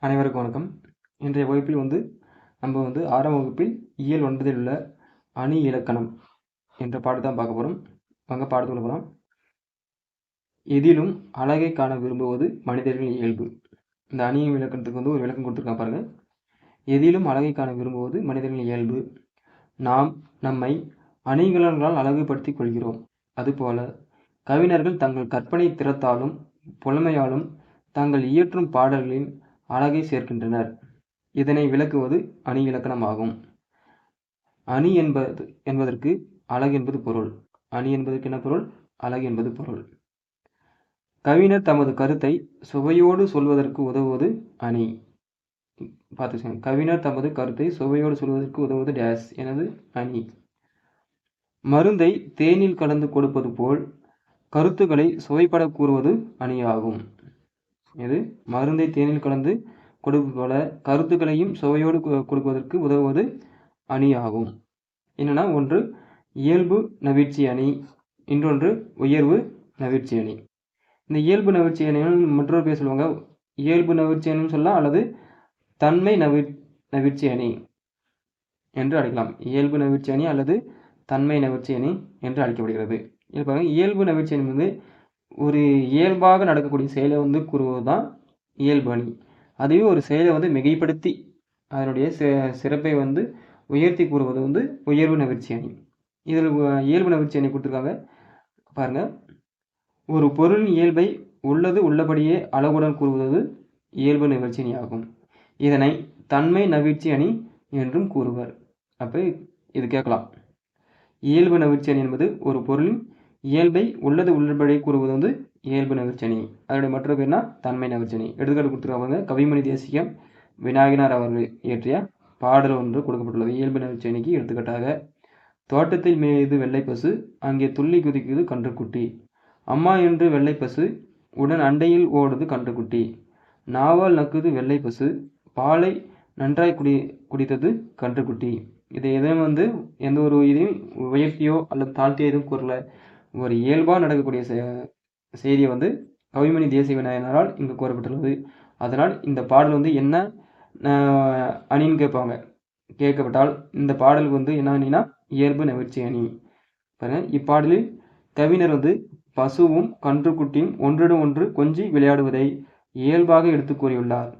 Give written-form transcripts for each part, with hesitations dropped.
அனைவருக்கும் வணக்கம். இன்றைய வகுப்பில் நம்ம 6ஆம் வகுப்பில் இயல் 9ல் உள்ள அணி இலக்கணம் என்ற பாடத்தை தான் பார்க்க போகிறோம். வாங்க பாடத்துக்குள்ள போகலாம். எதிலும் அழகை காண விரும்புவது மனிதர்களின் இயல்பு. இந்த அணி இலக்கணத்துக்கு ஒரு விளக்கம் கொடுத்துருக்காங்க பாருங்க. எதிலும் அழகை காண விரும்புவது மனிதர்களின் இயல்பு. நாம் நம்மை அணிகலன்களால் அழகுபடுத்திக் கொள்கிறோம். அதுபோல கவிஞர்கள் தங்கள் கற்பனை திறத்தாலும் புலமையாலும் தாங்கள் இயற்றும் பாடல்களின் அழகை சேர்க்கின்றனர். இதனை விளக்குவது அணி இலக்கணம் ஆகும். அணி என்பதற்கு அழகு என்பது பொருள். அணி என்பதற்கு என்ன பொருள்? அழகு என்பது பொருள். கவிஞர் தமது கருத்தை சுவையோடு சொல்வதற்கு உதவுவது அணி. பார்த்துக்கோங்க. கவிஞர் தமது கருத்தை சுவையோடு சொல்வதற்கு உதவுவது டேஸ் எனது அணி. மருந்தை தேனில் கலந்து கொடுப்பது போல் கருத்துக்களை சுவைப்பட கூறுவது அணியாகும். இது மருந்தை தேனில் கலந்து கொடுப்பது போல கருத்துக்களையும் சுவையோடு கொடுப்பதற்கு உதவுவது அணி ஆகும். என்னன்னா, ஒன்று இயல்பு நவிற்சி அணி, இன்னொன்று உயர்வு நவிற்சி அணி. இந்த இயல்பு நவிற்சி அணின்னு மற்றொரு பேர் சொல்லுவாங்க. இயல்பு நவிற்சி அணின்னு சொல்லலாம், அல்லது தன்மை நவிற்சி அணி என்று அழைக்கலாம். இயல்பு நவிற்சி அணி அல்லது தன்மை நவிற்சி அணி என்று அழைக்கப்படுகிறது. இயல்பு நவிற்சி அணி ஒரு இயல்பாக நடக்கக்கூடிய செயலை கூறுவது தான் இயல்பு அணி. அதுவே ஒரு செயலை மிகைப்படுத்தி அதனுடைய சிறப்பை உயர்த்தி கூறுவது உயர்வு நவிற்சி அணி. இதில் இயல்பு நவிற்சி அணி கொடுத்துருக்காங்க பாருங்க. ஒரு பொருளின் இயல்பை உள்ளது உள்ளபடியே அழகுடன் கூறுவது இயல்பு நவிற்சி அணி ஆகும். இதனை தன்மை நவிற்சி அணி என்றும் கூறுவர். அப்போ இது கேட்கலாம். இயல்பு நவிற்சி அணி என்பது ஒரு பொருளின் இயல்பை உள்ளது உள்ளபடி கூறுவது இயல்பு நவிற்சி அணி. அதனுடைய மற்றொரு பேர்னா தன்மை நவிற்சி அணி. எடுத்துக்காட்டு கொடுத்துருக்காங்க. கவிமணி தேசிகம் விநாயகனார் அவர்கள் இயற்றிய பாடல் ஒன்று கொடுக்கப்பட்டுள்ளது. இயல்பு நவிற்சி அணிக்கு எடுத்துக்காட்டாக, தோட்டத்தில் மேய்து வெள்ளை பசு, அங்கே துள்ளி குதிக்குது கன்றுக்குட்டி. அம்மா என்று வெள்ளை பசு, உடன் அண்டையில் ஓடுது கன்றுக்குட்டி. நாவால் நக்குது வெள்ளை பசு, பாலை நன்றாய் குடித்தது கன்றுக்குட்டி. இதை எதுவும் எந்த ஒரு இதையும் உயர்த்தியோ அல்லது தாழ்த்தியோ எதுவும் கூறல. ஒரு இயல்பாக நடக்கக்கூடிய செய்தியை கவிமணி தேசிய விநாயகரால் இங்கு கூறப்பட்டுள்ளது. அதனால் இந்த பாடல் என்ன அணின்னு கேட்கப்பட்டால் இந்த பாடலுக்கு என்ன அணினா இயல்பு நவிற்சி அணி. இப்பாடலில் கவிஞர் பசுவும் கன்றுக்குட்டியும் ஒன்றுடன் ஒன்று கொஞ்சி விளையாடுவதை இயல்பாக எடுத்து கூறியுள்ளார்.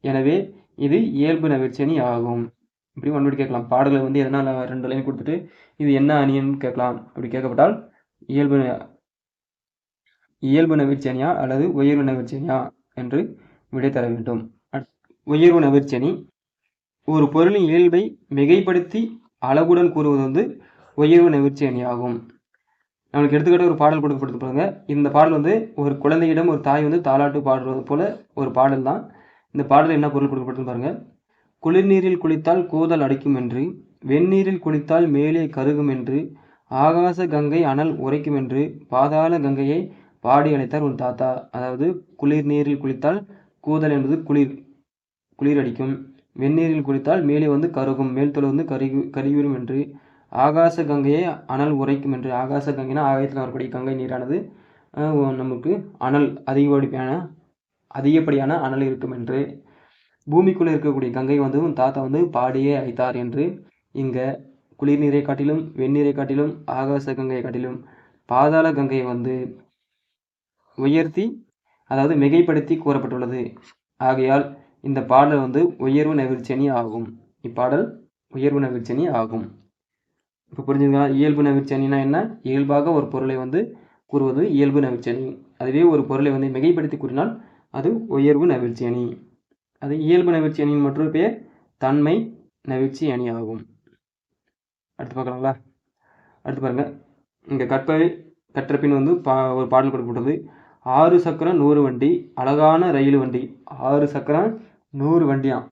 எனவே இது இயல்பு நவிற்சி அணி ஆகும். இப்படி ஒன்று கேட்கலாம். பாடலை எதனால் 2 லைன் கொடுத்துட்டு இது என்ன அணின்னு கேட்கலாம். அப்படி கேட்கப்பட்டால் இயல்பு நவிற்சி அணியா அல்லது உயர்வு நவிற்சி அணியா என்று விடை தர வேண்டும். உயர்வு நவிற்சி அணி ஒரு பொருளின் இயல்பை மிகைப்படுத்தி அழகுடன் கூறுவது உயர்வு நவிற்சி அணி ஆகும். நம்மளுக்கு எடுத்துக்கிட்ட ஒரு பாடல் கொடுக்கப்பட்டு பாருங்க. இந்த பாடல் ஒரு குழந்தையிடம் ஒரு தாய் தாலாட்டு பாடுறது போல ஒரு பாடல் தான். இந்த பாடல் என்ன பொருள் கொடுக்கப்பட்டு பாருங்க. குளிர்நீரில் குளித்தால் கூதல் அடிக்கும் என்று, வெந்நீரில் குளித்தால் மேலே கருகும் என்று, ஆகாச கங்கை அனல் உரைக்கும் என்று, பாதாள கங்கையை பாடி அழைத்தார் உன் தாத்தா. அதாவது குளிர் நீரில் குளித்தால் கூதல் என்பது குளிர் அடிக்கும், வெந்நீரில் குளித்தால் மேலே கருகும், மேல் தொலை கருகிவிடும் என்று, ஆகாச கங்கையை அனல் உரைக்கும் என்று. ஆகாச கங்கைனா ஆகாயத்தில் வரக்கூடிய கங்கை நீரானது நமக்கு அனல் அதிகப்படியான அனல் இருக்கும் என்று, பூமிக்குள்ளே இருக்கக்கூடிய கங்கை தாத்தா பாடியே அழைத்தார் என்று. இங்க குளிர் நீரை காட்டிலும் வெந்நீரை காட்டிலும் ஆகாச கங்கையை காட்டிலும் பாதாள கங்கையை உயர்த்தி, அதாவது மிகைப்படுத்தி கூறப்பட்டுள்ளது. ஆகையால் இந்த பாடல் உயர்வு நவிற்சி அணி ஆகும். இப்பாடல் உயர்வு நவிற்சி அணி ஆகும். இப்போ புரிஞ்சுங்களா? இயல்பு நவிற்சி அணினா என்ன? இயல்பாக ஒரு பொருளை கூறுவது இயல்பு நவிற்சி அணி. அதுவே ஒரு பொருளை மிகைப்படுத்தி கூறினால் அது உயர்வு நவிற்சி அணி. அது இயல்பு நவிற்சி அணியின் மற்றொரு பெயர் தன்மை நவிற்சி அணி ஆகும். அடுத்து பார்க்கலாங்களா? அடுத்து பாருங்க. இங்கே கற்ற பின் ஒரு பாடல் கொடுக்கப்பட்டது. 6 சக்கரம் 100 வண்டி, அழகான ரயில் வண்டி. 6 சக்கரம் 100 வண்டியாம்,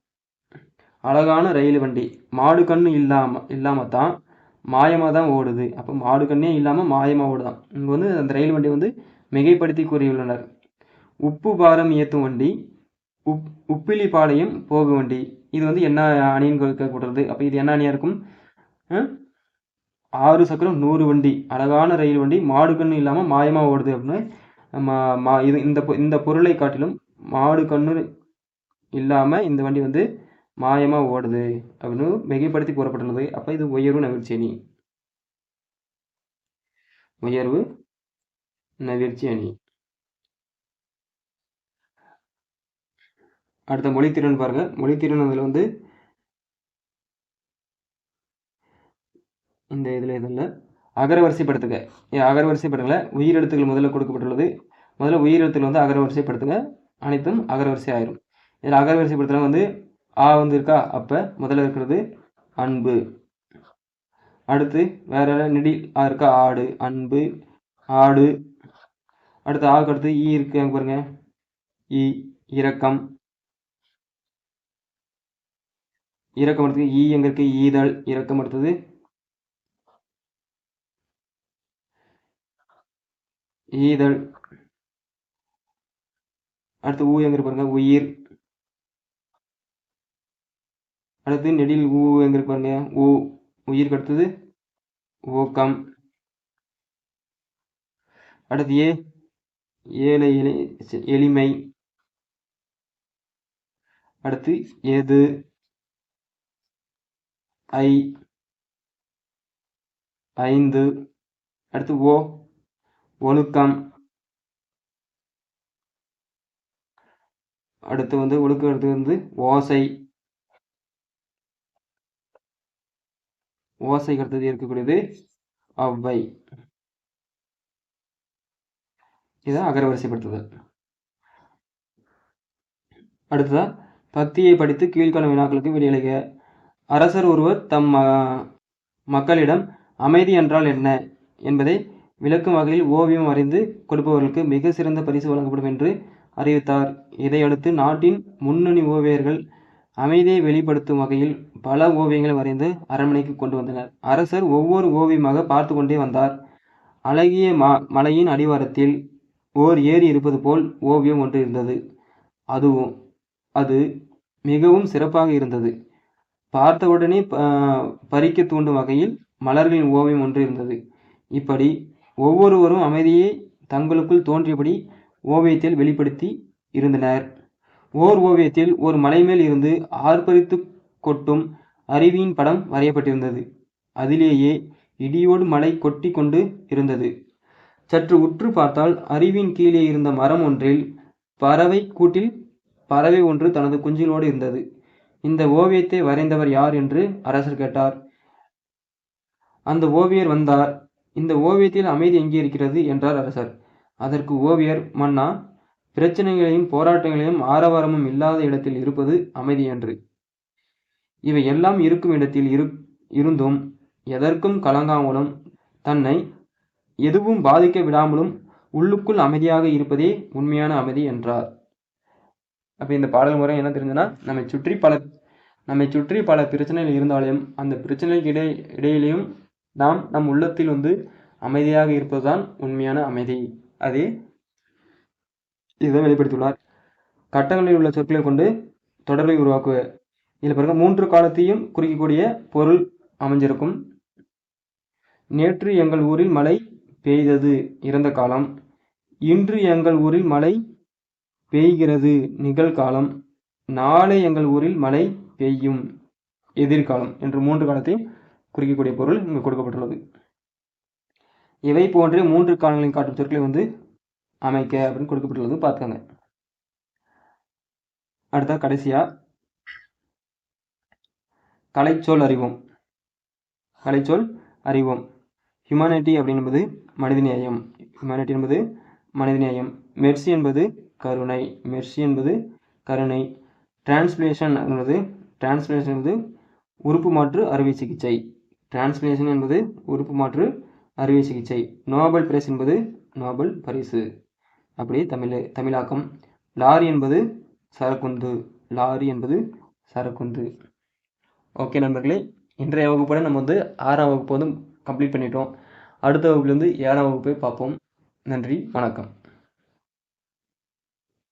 அழகான ரயில் வண்டி. மாடு கண்ணு இல்லாமல் தான் மாயமாக தான் ஓடுது. அப்போ மாடு கண்ணே இல்லாமல் மாயமாக ஓடுதான். இங்கே அந்த ரயில் வண்டி மிகைப்படுத்தி கூறியுள்ளனர். உப்பு பாரம் ஏற்றும் வண்டி, உப்பிலி பாளையம் போகு வண்டி. இது என்ன அணின்னு கேட்கப்படுறது. அப்போ இது என்ன அணியாக இருக்கும்? 6 சக்கரம் 100 வண்டி, அழகான ரயில் வண்டி, மாடு கண்ணு இல்லாமல் மாயமாக ஓடுது அப்படின்னு. இது இந்த பொருளை காட்டிலும் மாடு கண்ணு இல்லாமல் இந்த வண்டி வந்து மாயமாக ஓடுது அப்படின்னு மிகைப்படுத்தி கூறப்பட்டுள்ளது. அப்போ இது உயர்வு நவிர்ச்சி அணி. உயர்வு நவிர்ச்சி அணி. அடுத்த மொழித்திறன் பாருங்க. மொழித்திறன் அதில் வந்து இந்த இதில் அகரவரிசைப்படுத்துக. அகரவரிசைப்படுத்தல உயிரெழுத்துக்கள் முதல்ல கொடுக்கப்பட்டுள்ளது. முதல்ல உயிரெழுத்துக்கள் வந்து அகரவரிசைப்படுத்துங்க. அனைத்தும் அகரவரிசை ஆயிரும். இதில் அகரவரிசைப்படுத்தல வந்து ஆ வந்து இருக்கா, அப்போ முதல்ல இருக்கிறது அன்பு. அடுத்து வேற நெடி ஆ இருக்கா, ஆடு, அன்பு, ஆடு. அடுத்து ஆக்கு அடுத்து ஈ இருக்கு பாருங்க, ஈ, இரக்கம். இரக்கம் அடுத்தது ஈ எங்க இருக்கு, ஈதல். இரக்கம் அடுத்தது ஈதல். அடுத்து ஊ எங்க இருக்கு பாருங்க, உயிர். அடுத்து நெடில் ஊ எங்க இருக்கு பாருங்க, ஊ. உயிருக்கு அடுத்தது ஊக்கம். அடுத்து ஏ, ஏழை எளிமை. அடுத்து எது, ஐ, ஐந்து. அடுத்து ஓ, ஒழுக்கம். அடுத்து வந்து ஒழுக்கம் அடுத்து வந்து ஓசை. ஓசைக்கு அடுத்தது இருக்கக்கூடியது அவ்வை. இதான் அகரவரிசைப்படுத்துதல். அடுத்ததா பத்தியை படித்து கீழ்காணும் வினாக்களுக்கு விடையளிக்க. அரசர் ஒருவர் தம் மக்களிடம் அமைதி என்றால் என்ன என்பதை விளக்கும் வகையில் ஓவியம் வரைந்து கொடுப்பவர்களுக்கு மிக சிறந்த பரிசு வழங்கப்படும் என்று அறிவித்தார். இதையடுத்து நாட்டின் முன்னணி ஓவியர்கள் அமைதியை வெளிப்படுத்தும் வகையில் பல ஓவியங்களை வரைந்து அரண்மனைக்கு கொண்டு வந்தனர். அரசர் ஒவ்வொரு ஓவியமாக பார்த்து கொண்டே வந்தார். அழகிய மலையின் அடிவாரத்தில் ஓர் ஏரி இருப்பது போல் ஓவியம் ஒன்று இருந்தது. அது மிகவும் சிறப்பாக இருந்தது. பார்த்தவுடனே பறிக்க தூண்டும் வகையில் மலர்களின் ஓவியம் ஒன்று இருந்தது. இப்படி ஒவ்வொருவரும் அமைதியை தங்களுக்குள் தோன்றியபடி ஓவியத்தில் வெளிப்படுத்தி இருந்தனர். ஓர் ஓவியத்தில் ஒரு மலை மேல் இருந்து ஆர்ப்பரித்து கொட்டும் அருவியின் படம் வரையப்பட்டிருந்தது. அதிலேயே இடியோடு மழை கொட்டி கொண்டு இருந்தது. சற்று உற்று பார்த்தால் அருவியின் கீழே இருந்த மரம் ஒன்றில் பறவை கூட்டில் பறவை ஒன்று தனது குஞ்சிலோடு இருந்தது. இந்த ஓவியத்தை வரைந்தவர் யார் என்று அரசர் கேட்டார். அந்த ஓவியர் வந்தார். இந்த ஓவியத்தில் அமைதி எங்கே இருக்கிறது என்றார் அரசர். அதற்கு ஓவியர், மன்னா, பிரச்சனைகளையும் போராட்டங்களையும் ஆரவாரமும் இல்லாத இடத்தில் இருப்பது அமைதி என்று. இவை எல்லாம் இருக்கும் இடத்தில் இருந்தும் எதற்கும் கலங்காமலும் தன்னை எதுவும் பாதிக்க விடாமலும் உள்ளுக்குள் அமைதியாக இருப்பதே உண்மையான அமைதி என்றார். அப்போ இந்த பாடல் முறை என்ன தெரிஞ்சுன்னா, நம்மை சுற்றி பல பிரச்சனைகள் இருந்தாலும் அந்த பிரச்சனைக்கு இடையிலையும் நாம் நம் உள்ளத்தில் வந்து அமைதியாக இருப்பதுதான் உண்மையான அமைதி. அதே இதை வெளிப்படுத்தியுள்ளார். கட்டங்களில் உள்ள சொற்களை கொண்டு தொடர்பை உருவாக்குவ. இதில் பாருங்க, 3 காலத்தையும் குறிக்கக்கூடிய பொருள் அமைஞ்சிருக்கும். நேற்று எங்கள் ஊரில் மழை பெய்தது இறந்த காலம். இன்று எங்கள் ஊரில் மழை பெய்கிறது நிகழ்காலம். நாளை எங்கள் ஊரில் மழை பெய்யும் எதிர்காலம் என்று 3 காலத்தையும் குறிக்கக்கூடிய பொருள் இங்கு கொடுக்கப்பட்டுள்ளது. இவை போன்றே 3 காலங்களையும் காட்டும் சொற்களை வந்து அமைக்க அப்படின்னு கொடுக்கப்பட்டுள்ளது. பார்த்துக்கங்க. அடுத்த கடைசியா கலைச்சொல் அறிவோம். கலைச்சொல் அறிவோம். ஹியூமனிட்டி அப்படின்பது மனிதநேயம். ஹியூமனிட்டி என்பது மனிதநேயம். மெர்சி என்பது கருணை. மெர்சி என்பது கருணை. டிரான்ஸ்லேஷன் என்பது உறுப்பு மாற்று அறுவை சிகிச்சை. டிரான்ஸ்லேஷன் என்பது உறுப்பு மாற்று அறுவை சிகிச்சை. நோபல் பிரைஸ் என்பது நோபல் பரிசு. அப்படியே தமிழாக்கம். லாரி என்பது சரக்குந்து. லாரி என்பது சரக்குந்து. ஓகே நண்பர்களே, இன்றைய வகுப்போட நம்ம வந்து 6ஆம் வகுப்பு வந்து கம்ப்ளீட் பண்ணிட்டோம். அடுத்த வகுப்புலேருந்து 7ஆம் வகுப்பை பார்ப்போம். நன்றி, வணக்கம்.